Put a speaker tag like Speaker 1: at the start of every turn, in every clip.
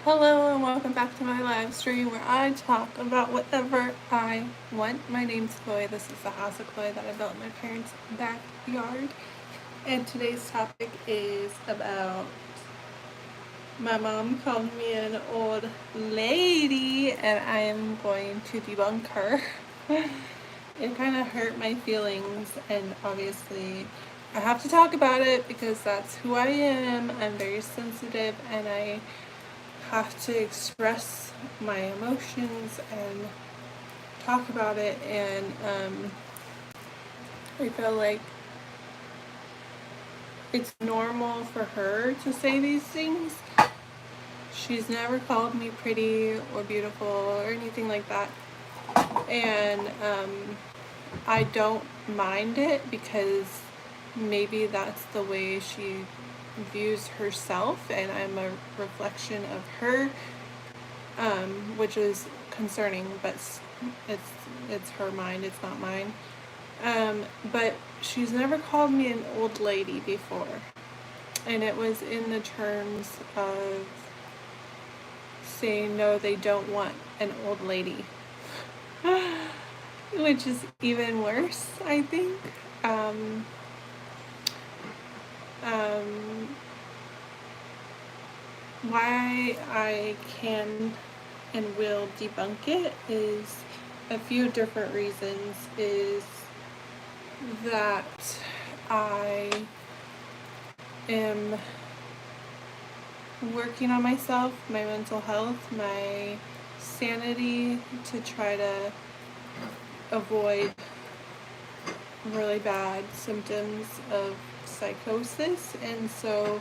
Speaker 1: Hello and welcome back to my live stream where I talk about whatever I want. My name's Chloe. This is the house of Chloe that I built in my parents' backyard. And today's topic is about my mom called me an old lady and I am going to debunk her. It kind of hurt my feelings, and obviously I have to talk about it because that's who I am. I'm very sensitive and I have to express my emotions and talk about it. And I feel like it's normal for her to say these things. She's never called me pretty or beautiful or anything like that. And I don't mind it because maybe that's the way she views herself, and I'm a reflection of her, which is concerning, but it's her mind, it's not mine. But she's never called me an old lady before, and it was in the terms of saying no, they don't want an old lady, which is even worse, I think. Um, why I can and will debunk it is a few different reasons. Is that I am working on myself, my mental health, my sanity, to try to avoid really bad symptoms of psychosis. And so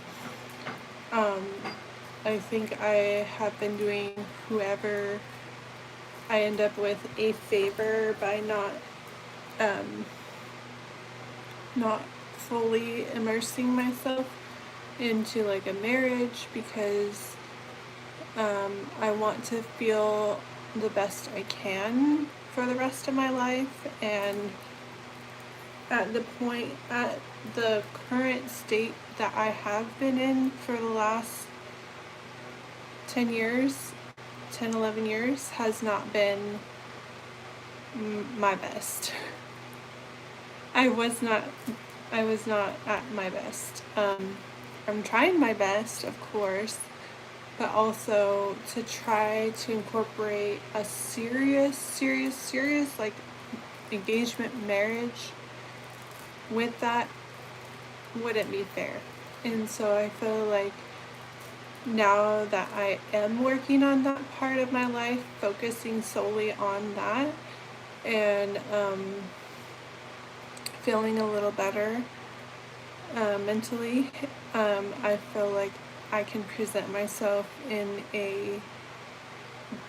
Speaker 1: I think I have been doing whoever I end up with a favor by not fully immersing myself into like a marriage, because I want to feel the best I can for the rest of my life. And at the current state that I have been in for the last 10 years, 10, 11 years, has not been my best. I was not at my best. I'm trying my best, of course, but also to try to incorporate a serious like engagement marriage with that wouldn't be fair. And so I feel like now that I am working on that part of my life, focusing solely on that, and feeling a little better mentally, I feel like I can present myself in a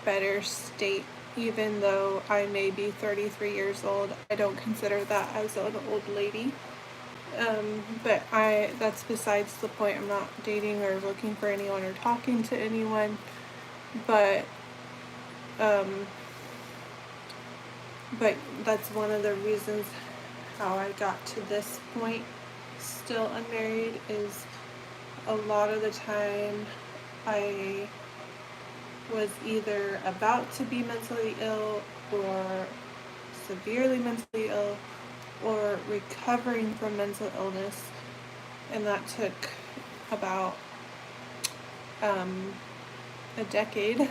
Speaker 1: better state. Even though I may be 33 years old, I don't consider that as an old lady. But that's besides the point. I'm not dating or looking for anyone or talking to anyone. But but that's one of the reasons how I got to this point, still unmarried, is a lot of the time I was either about to be mentally ill or severely mentally ill or recovering from mental illness, and that took about a decade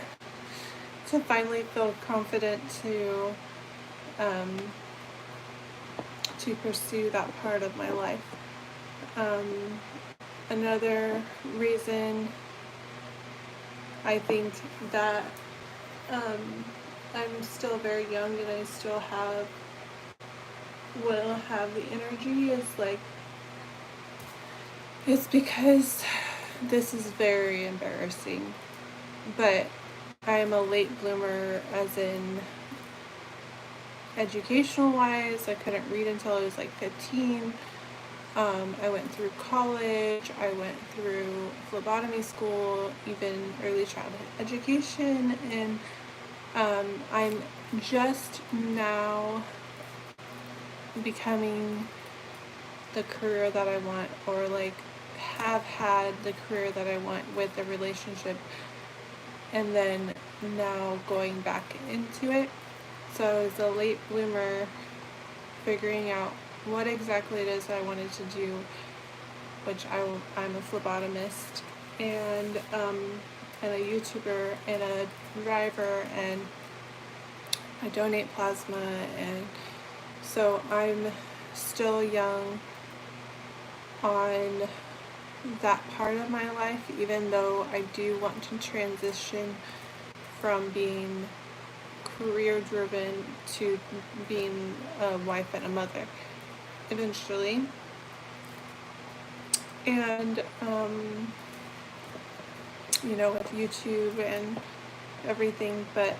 Speaker 1: to finally feel confident to pursue that part of my life. Another reason I think that I'm still very young and I still will have the energy is like, it's because this is very embarrassing, but I'm a late bloomer, as in educational wise. I couldn't read until I was like 15. I went through college, I went through phlebotomy school, even early childhood education, and I'm just now becoming the career that I want, or like have had the career that I want with a relationship and then now going back into it. So I was a late bloomer figuring out what exactly it is I wanted to do, which I'm a phlebotomist and a YouTuber and a driver, and I donate plasma, and so I'm still young on that part of my life, even though I do want to transition from being career driven to being a wife and a mother eventually. And with YouTube and everything, but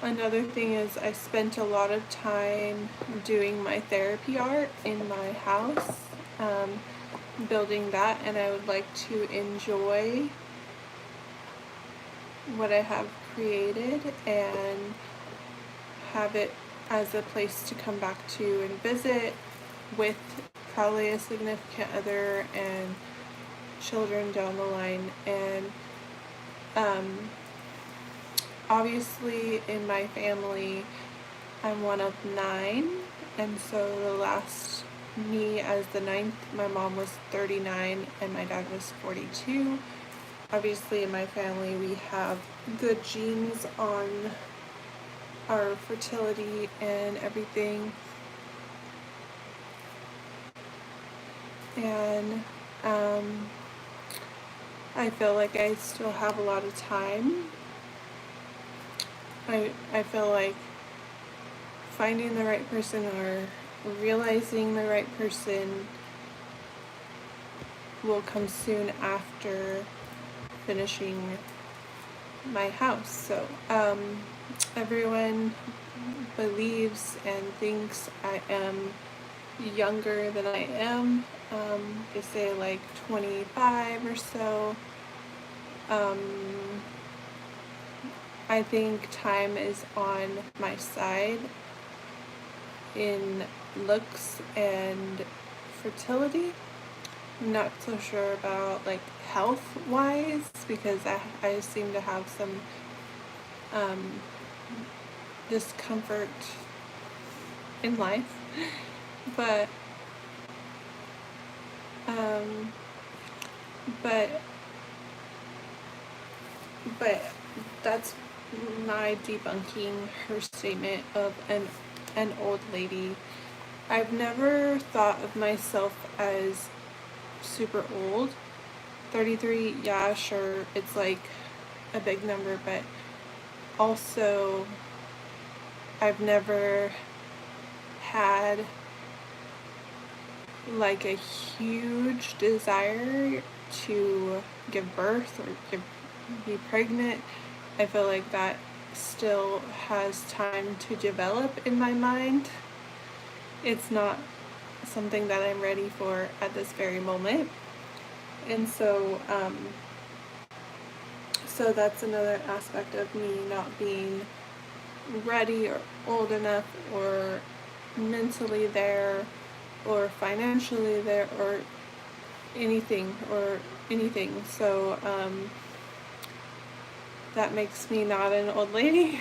Speaker 1: another thing is I spent a lot of time doing my therapy art in my house, building that, and I would like to enjoy what I have created and have it as a place to come back to and visit with probably a significant other and children down the line. And obviously in my family I'm one of 9, and so the last me as the 9th, my mom was 39 and my dad was 42. Obviously in my family we have good genes on our fertility and everything, and I feel like I still have a lot of time. I feel like finding the right person or realizing the right person will come soon after finishing my house. So everyone believes and thinks I am younger than I am. They say like 25 or so. I think time is on my side in looks and fertility. I'm not so sure about like health wise, because I seem to have some discomfort in life, but that's my debunking her statement of an old lady. I've never thought of myself as super old. 33, yeah, sure, it's like a big number, but also I've never had like a huge desire to give birth or be pregnant. I feel like that still has time to develop in my mind. It's not something that I'm ready for at this very moment. And so that's another aspect of me not being ready or old enough or mentally there or financially there or anything. So that makes me not an old lady.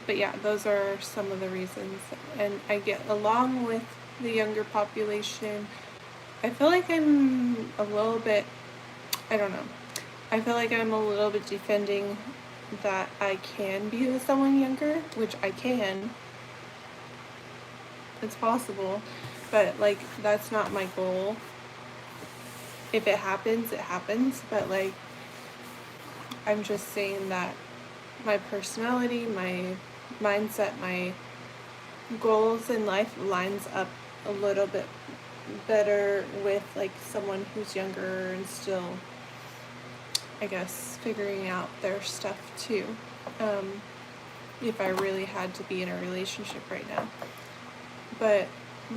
Speaker 1: But yeah, those are some of the reasons. And I get along with the younger population. I feel like I'm a little bit, I don't know. I feel like I'm a little bit defending that I can be with someone younger, which I can. It's possible. But like, that's not my goal. If it happens, it happens. But like, I'm just saying that my personality, my mindset, my goals in life lines up a little bit better with like someone who's younger and still, I guess, figuring out their stuff too. If I really had to be in a relationship right now. But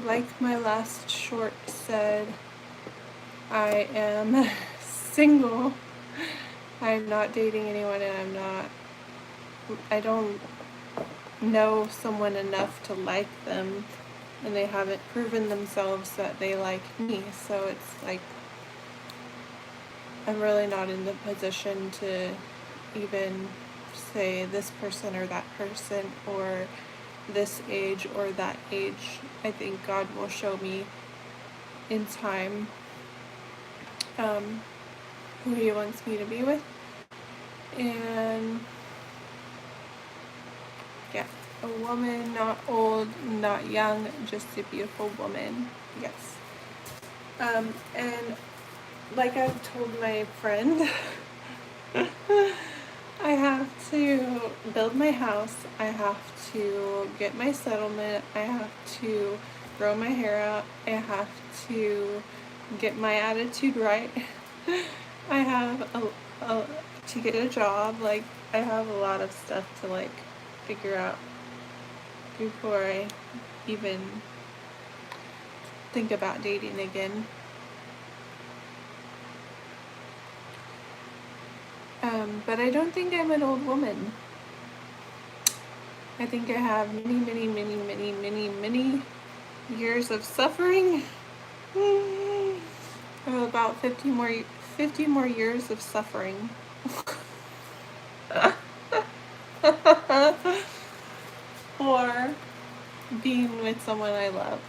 Speaker 1: like my last short said, I am single. I'm not dating anyone, and I don't know someone enough to like them and they haven't proven themselves that they like me. So it's like I'm really not in the position to even say this person or that person or this age or that age. I think God will show me in time who He wants me to be with. And yeah, a woman, not old, not young, just a beautiful woman. Yes. And like I've told my friend, I have to build my house, I have to get my settlement, I have to grow my hair out, I have to get my attitude right. I have to get a job. Like, I have a lot of stuff to like figure out before I even think about dating again. But I don't think I'm an old woman. I think I have many years of suffering. About 50 more years of suffering. Or being with someone I love.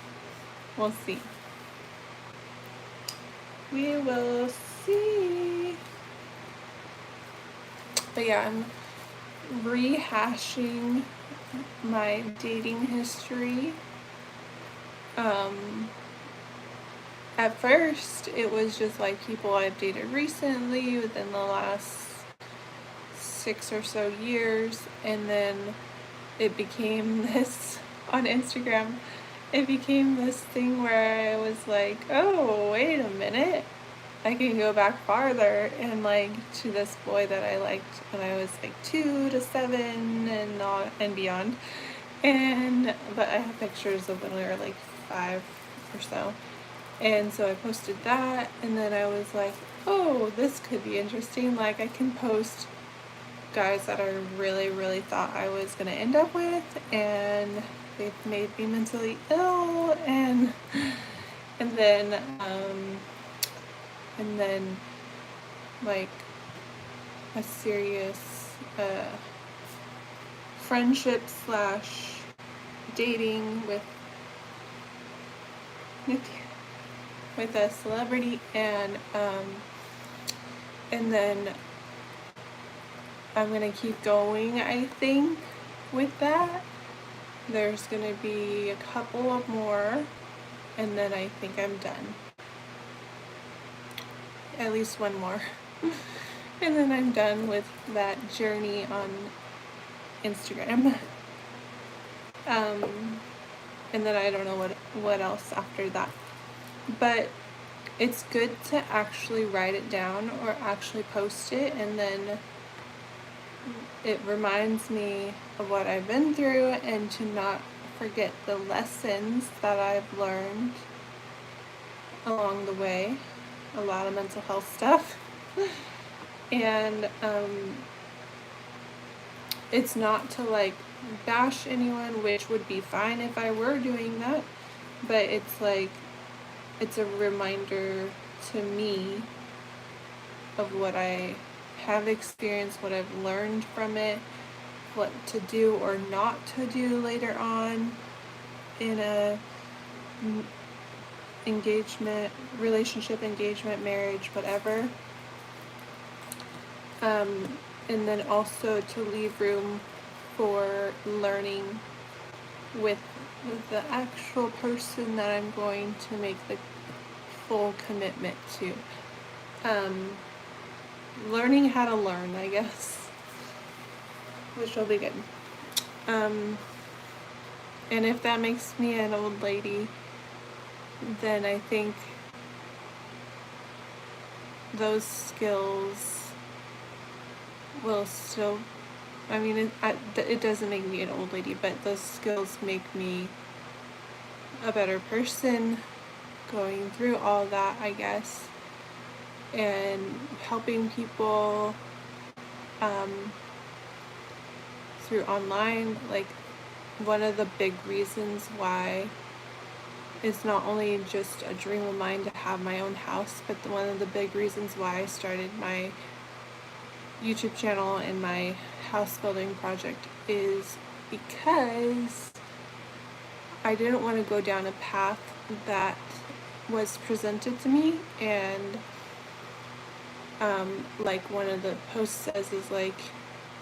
Speaker 1: We'll see. We will see. But yeah, I'm rehashing my dating history. At first, it was just like people I've dated recently within the last 6 or so years, and then it became this on Instagram. It became this thing where I was like, oh, wait a minute. I can go back farther and like to this boy that I liked when I was like 2 to 7 and beyond. But I have pictures of when we were like 5 or so. And so I posted that, and then I was like, oh, this could be interesting. Like, I can post guys that I really thought I was going to end up with, and they've made me mentally ill, and then like a serious friendship / dating with a celebrity, and then I'm gonna keep going, I think, with that. There's gonna be a couple of more, and then I think I'm done. At least one more. And then I'm done with that journey on Instagram. And then I don't know what else after that. But it's good to actually write it down or actually post it, and then it reminds me of what I've been through, and to not forget the lessons that I've learned along the way. A lot of mental health stuff. And it's not to like bash anyone, which would be fine if I were doing that, but it's like, it's a reminder to me of what I have experienced, what I've learned from it, what to do or not to do later on in a relationship, engagement, marriage, whatever. And then also to leave room for learning with the actual person that I'm going to make the full commitment to. Learning how to learn, I guess, which will be good. And if that makes me an old lady, then I think those skills will still, I mean, it doesn't make me an old lady, but those skills make me a better person going through all that, I guess, and helping people through online. Like, one of the big reasons why is not only just a dream of mine to have my own house, but one of the big reasons why I started my YouTube channel and my house building project is because I didn't want to go down a path that was presented to me, and like one of the posts says is like,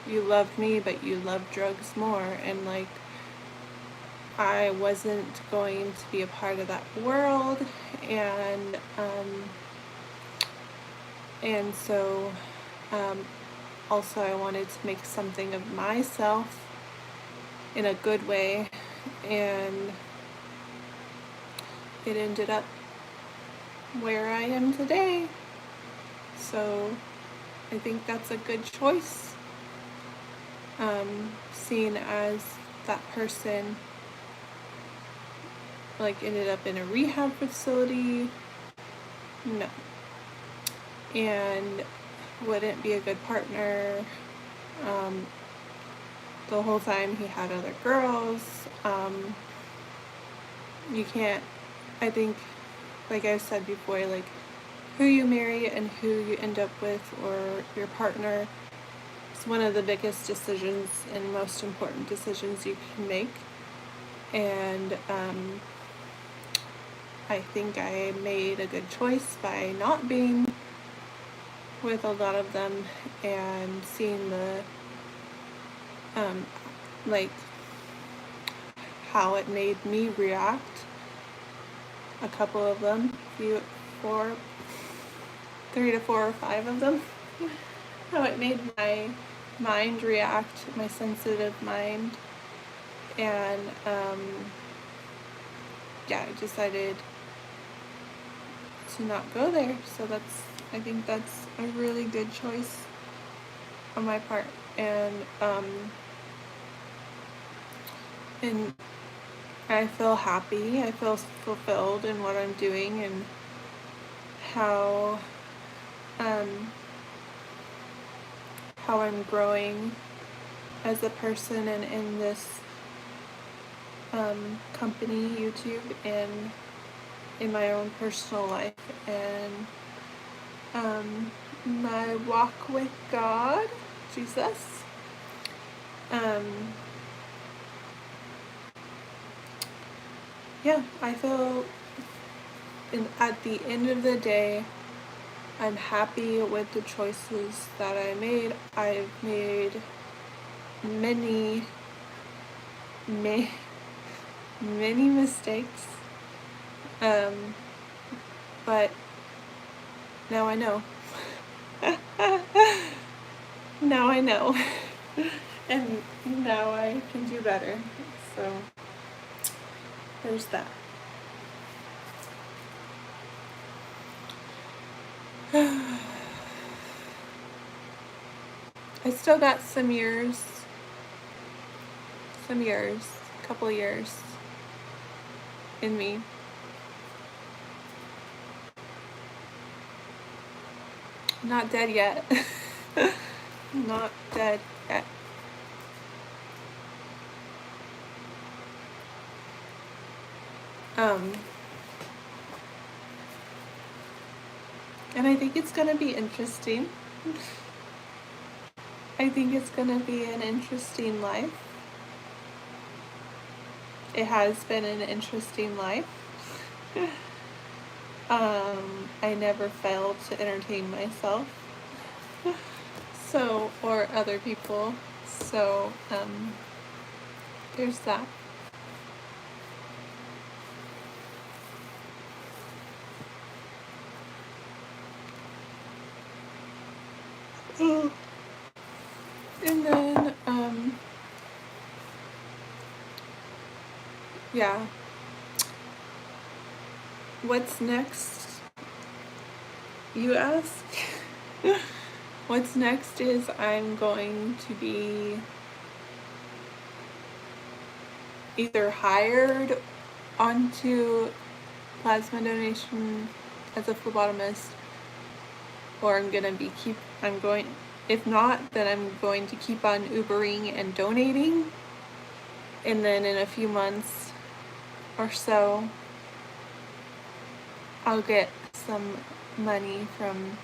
Speaker 1: you loved me but you love drugs more, and like I wasn't going to be a part of that world, and so also I wanted to make something of myself in a good way, and it ended up where I am today. So I think that's a good choice. Seeing as that person like ended up in a rehab facility, no, and wouldn't be a good partner. The whole time he had other girls. You can't, I think, like I've said before, like who you marry and who you end up with, or your partner, is one of the biggest decisions and most important decisions you can make. And I think I made a good choice by not being with a lot of them, and seeing the like how it made me react. A couple of them, 3 to 4 or 5 of them, how it made my mind react, my sensitive mind, and yeah, I decided to not go there. So I think that's a really good choice on my part, and I feel happy, I feel fulfilled in what I'm doing, and how I'm growing as a person and in this company, YouTube, and in my own personal life, and my walk with God, Jesus. Yeah, I feel at the end of the day, I'm happy with the choices that I made. I've made many mistakes, but now I know. Now I know. And now I can do better. So there's that. I still got some years, a couple years in me. Not dead yet. Not dead yet. And I think it's gonna be interesting. I think it's gonna be an interesting life. It has been an interesting life. I never fail to entertain myself, so, or other people. So, there's that. And then, yeah. What's next, you ask? What's next is I'm going to be either hired onto plasma donation as a phlebotomist, or if not, then I'm going to keep on Ubering and donating, and then in a few months or so, I'll get some money from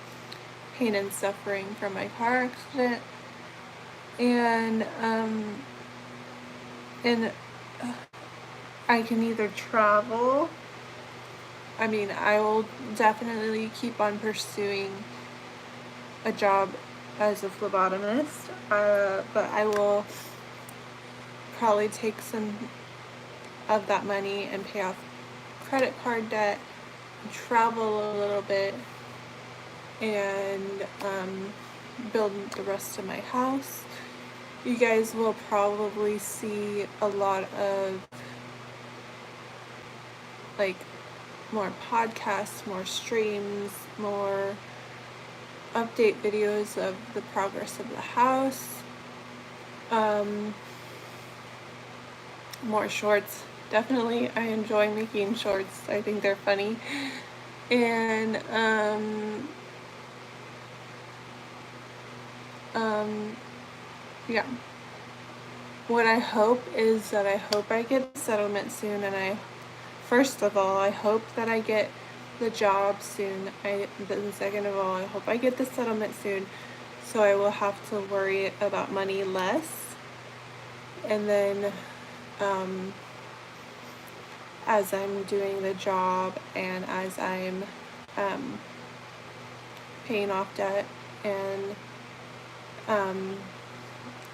Speaker 1: pain and suffering from my car accident, and I can either travel. I mean, I will definitely keep on pursuing a job as a phlebotomist, but I will probably take some of that money and pay off credit card debt, travel a little bit, and build the rest of my house. You guys will probably see a lot of like more podcasts, more streams, more update videos of the progress of the house, more shorts. Definitely, I enjoy making shorts. I think they're funny. And yeah. What I hope is that I hope I get a settlement soon, and first of all, I hope that I get the job soon. Then second of all, I hope I get the settlement soon, so I will have to worry about money less. And then, as I'm doing the job and as I'm paying off debt and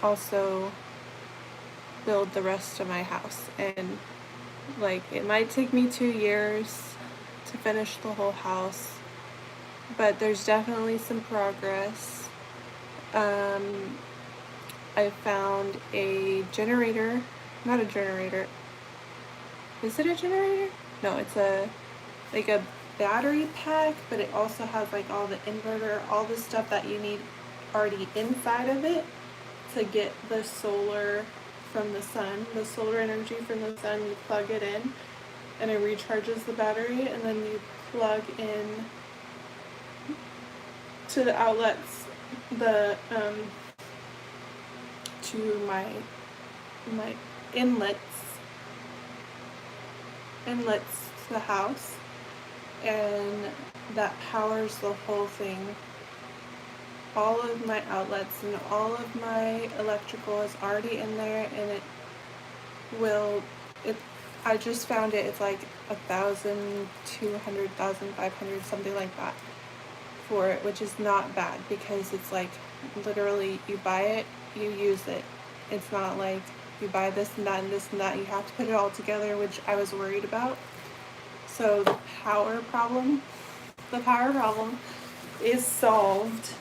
Speaker 1: also build the rest of my house. And like, it might take me 2 years to finish the whole house, but there's definitely some progress. I found a generator, not a generator. Is it a generator? No, it's a battery pack, but it also has like all the inverter, all the stuff that you need already inside of it to get the solar from the sun, the solar energy from the sun. You plug it in and it recharges the battery, and then you plug in to the outlets, to my inlets to the house, and that powers the whole thing. All of my outlets and all of my electrical is already in there, and I just found it, it's like 1,200, 1,500, something like that for it, which is not bad, because it's like literally you buy it, you use it. It's not like you buy this and that and this and that, you have to put it all together, which I was worried about. So the power problem is solved,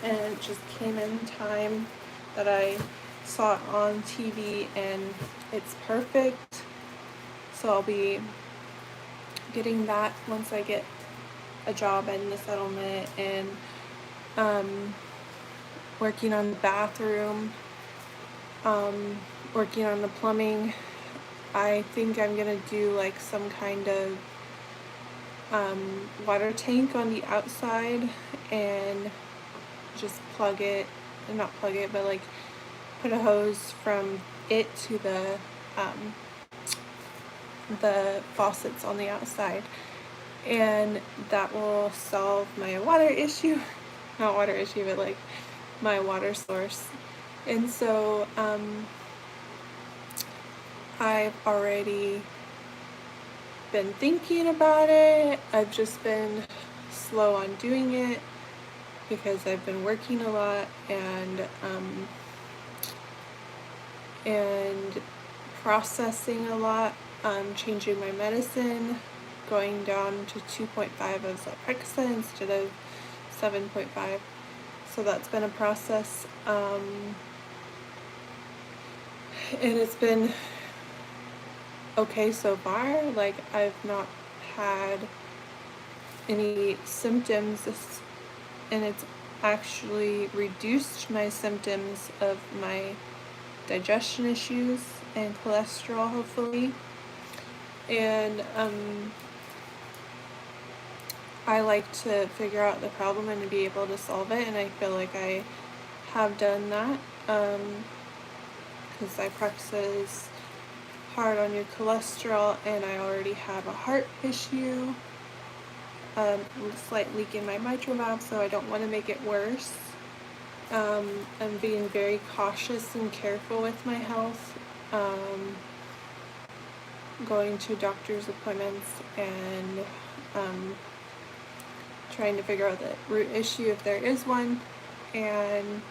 Speaker 1: and it just came in time that I saw it on TV, and it's perfect. So I'll be getting that once I get a job and the settlement, and working on the bathroom, working on the plumbing. I think I'm gonna do like some kind of water tank on the outside, and just plug it, and not plug it, but like put a hose from it to the faucets on the outside, and that will solve my water issue. Not water issue, but like my water source. And so I've already been thinking about it. I've just been slow on doing it because I've been working a lot, and processing a lot, changing my medicine, going down to 2.5 of Zyprexa instead of 7.5. So that's been a process, and it's been okay so far. Like, I've not had any symptoms, and it's actually reduced my symptoms of my digestion issues and cholesterol, hopefully. And I like to figure out the problem and to be able to solve it, and I feel like I have done that, because Zyprexa is hard on your cholesterol, and I already have a heart issue, a slight leak in my mitral valve, so I don't want to make it worse. I'm being very cautious and careful with my health, going to doctor's appointments and trying to figure out the root issue if there is one, and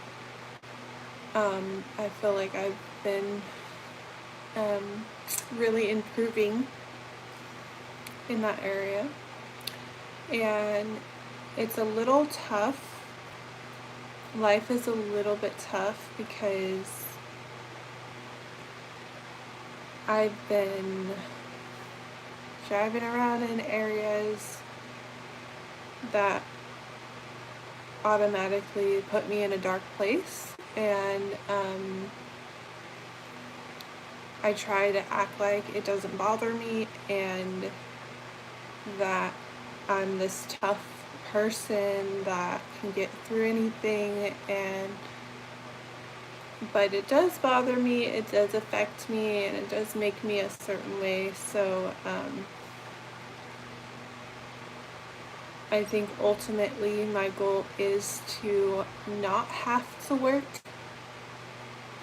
Speaker 1: I feel like I've been really improving in that area, and it's a little tough. Life is a little bit tough because I've been driving around in areas that automatically put me in a dark place, and I try to act like it doesn't bother me and that I'm this tough person that can get through anything, but it does bother me, it does affect me, and it does make me a certain way. So I think ultimately my goal is to not have to work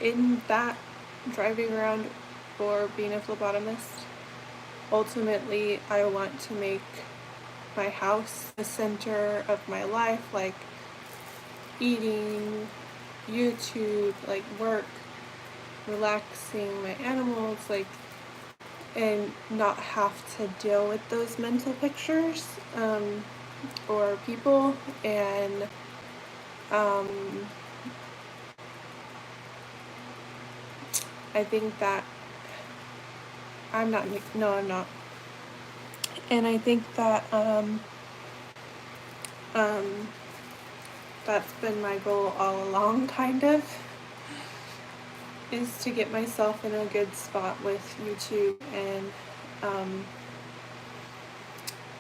Speaker 1: in that, driving around or being a phlebotomist. Ultimately, I want to make my house the center of my life, like eating, YouTube, like work, relaxing, my animals, like, and not have to deal with those mental pictures or people. And I think that I'm not. And I think that that's been my goal all along, kind of, is to get myself in a good spot with YouTube and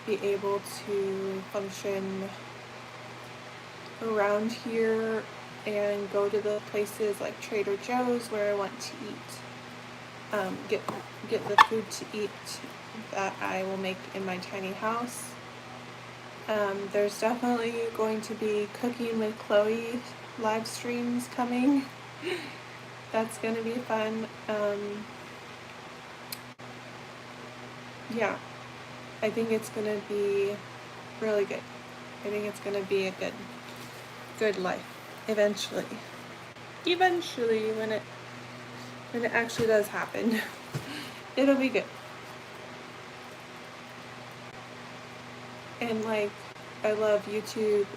Speaker 1: be able to function around here and go to the places like Trader Joe's where I want to eat, get the food to eat that I will make in my tiny house. There's definitely going to be Cooking with Chloe live streams coming. That's going to be fun. Yeah, I think it's going to be really good. I think it's going to be a good life eventually. Eventually, when it actually does happen, it'll be good. And like, I love YouTube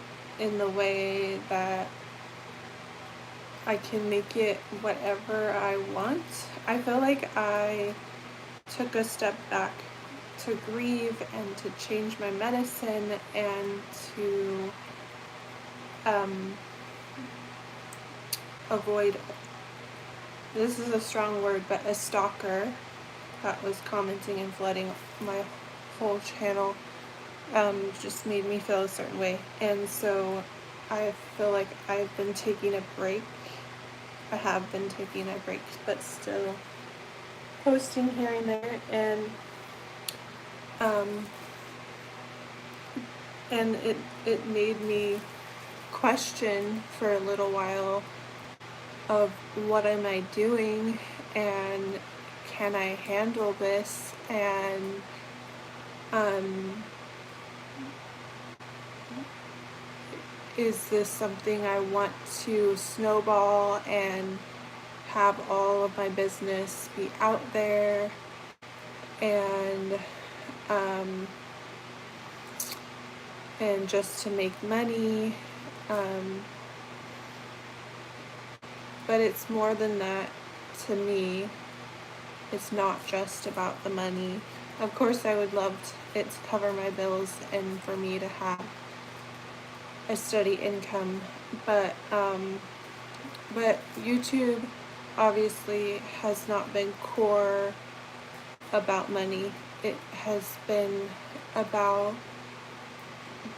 Speaker 1: in the way that I can make it whatever I want. I feel like I took a step back to grieve and to change my medicine and to avoid, this is a strong word, but a stalker that was commenting and flooding my whole channel just made me feel a certain way. And so I feel like I've been taking a break. I have been taking a break, but still posting here and there, and it made me question for a little while of what am I doing, and can I handle this, and is this something I want to snowball and have all of my business be out there and just to make money, but it's more than that to me. It's not just about the money. Of course, I would love it to cover my bills and for me to have a steady income, but YouTube obviously has not been core about money. It has been about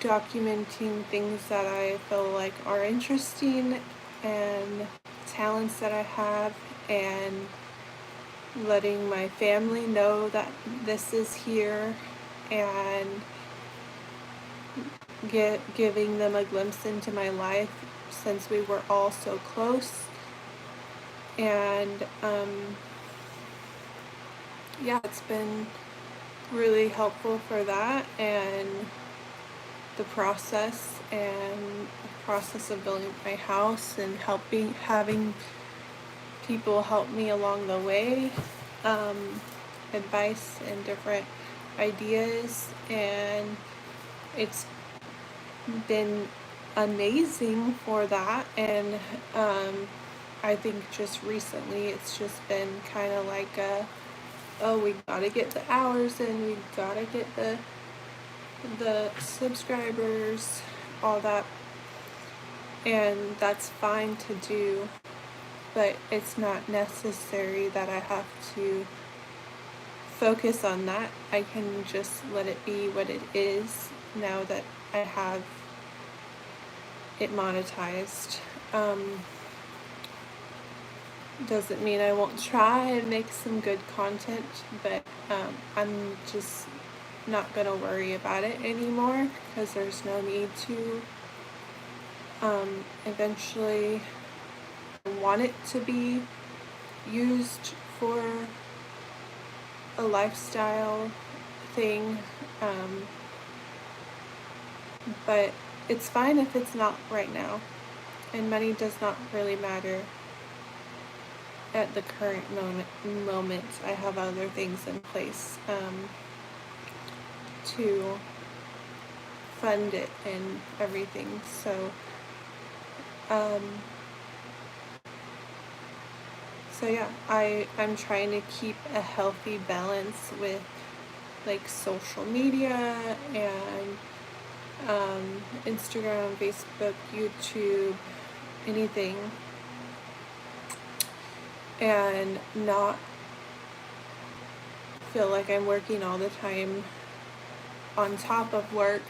Speaker 1: documenting things that I feel like are interesting and talents that I have, and letting my family know that this is here, and giving them a glimpse into my life since we were all so close. And yeah, it's been really helpful for that, and the process of building my house and having people help me along the way, advice and different ideas, and it's been amazing for that. And I think just recently it's just been kind of like oh, we gotta get the hours in, we gotta get the subscribers, all that, and that's fine to do, but it's not necessary that I have to focus on that. I can just let it be what it is now that I have it monetized. Doesn't mean I won't try and make some good content, but I'm just not gonna worry about it anymore because there's no need to. Eventually I want it to be used for a lifestyle thing, but it's fine if it's not right now, and money does not really matter at the current moment. I have other things in place to fund it and everything, so yeah, I'm trying to keep a healthy balance with like social media and Instagram, Facebook, YouTube, anything, and not feel like I'm working all the time on top of work.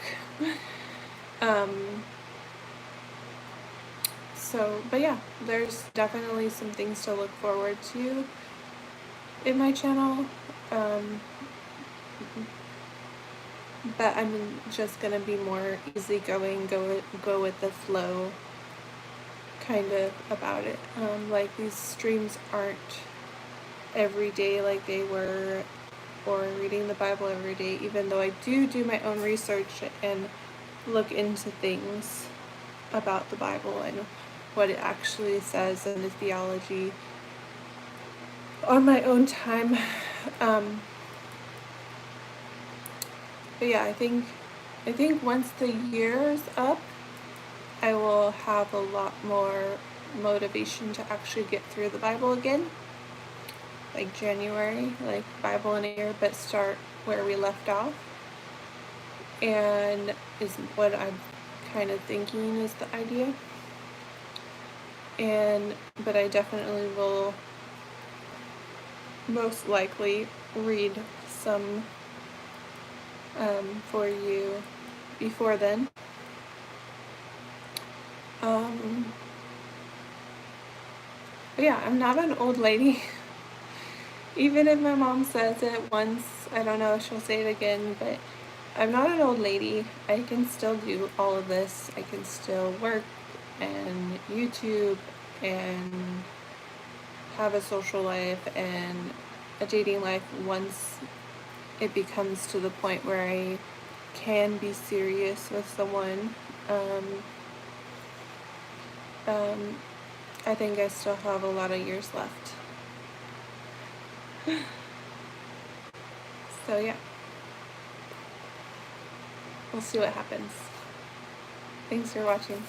Speaker 1: But yeah, there's definitely some things to look forward to in my channel. But I'm just gonna be more easygoing, go with the flow kind of about it. Like these streams aren't every day like they were, or reading the Bible every day, even though I do my own research and look into things about the Bible and what it actually says and the theology on my own time. But yeah, I think once the year's up, I will have a lot more motivation to actually get through the Bible again. Like January, like Bible in a year, but start where we left off. And is what I'm kind of thinking is the idea. But I definitely will most likely read some for you before then. But yeah, I'm not an old lady. Even if my mom says it once, I don't know if she'll say it again, but I'm not an old lady. I can still do all of this. I can still work and YouTube and have a social life and a dating life once it becomes to the point where I can be serious with someone. I think I still have a lot of years left. So yeah, we'll see what happens. Thanks for watching.